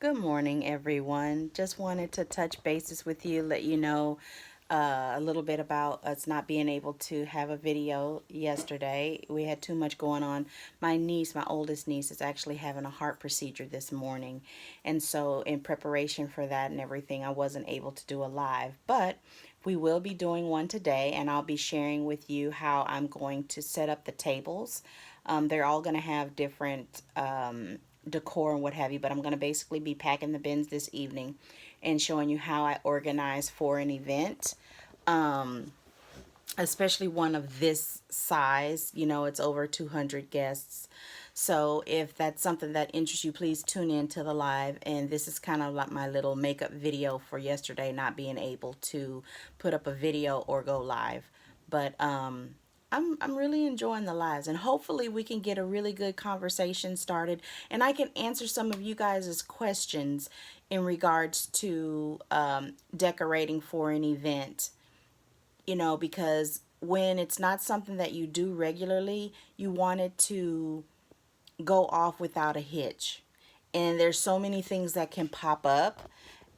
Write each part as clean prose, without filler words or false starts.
Good morning, everyone. Just wanted to touch bases with you, let you know a little bit about us not being able to have a video yesterday. We had too much going on. My niece, my oldest niece, is actually having a heart procedure this morning. And so, in preparation for that and everything, I wasn't able to do a live. But we will be doing one today, and I'll be sharing with you how I'm going to set up the tables. They're all going to have different decor and what have you, but I'm going to basically be packing the bins this evening and showing you how I organize for an event, especially one of this size. You know, it's over 200 guests. So if that's something that interests you, please tune in to the live. And this is kind of like my little makeup video for yesterday, not being able to put up a video or go live. But I'm really enjoying the lives, and hopefully we can get a really good conversation started, and I can answer some of you guys' questions in regards to decorating for an event. You know, because when it's not something that you do regularly, you want it to go off without a hitch. And there's so many things that can pop up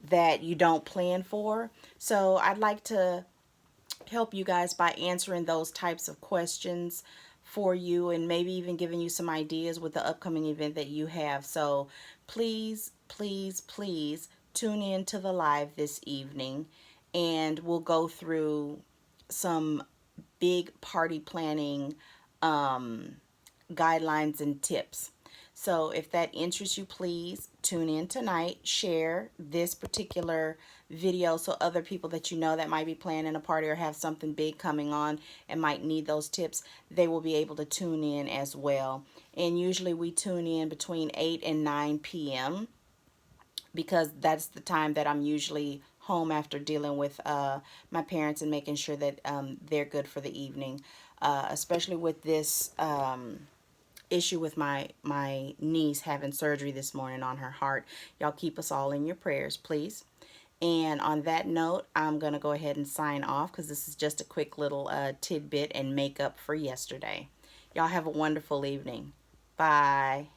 that you don't plan for. So I'd like to help you guys by answering those types of questions for you, and maybe even giving you some ideas with the upcoming event that you have. So please, please, please tune in to the live this evening, and we'll go through some big party planning guidelines and tips. So if that interests you, please tune in tonight. Share this particular video so other people that you know that might be planning a party or have something big coming on and might need those tips, they will be able to tune in as well. And usually we tune in between 8 and 9 p.m. because that's the time that I'm usually home after dealing with my parents and making sure that they're good for the evening. Especially with this issue with my niece having surgery this morning on her heart. Y'all keep us all in your prayers, please. And on that note, I'm going to go ahead and sign off because this is just a quick little tidbit and makeup for yesterday. Y'all have a wonderful evening. Bye.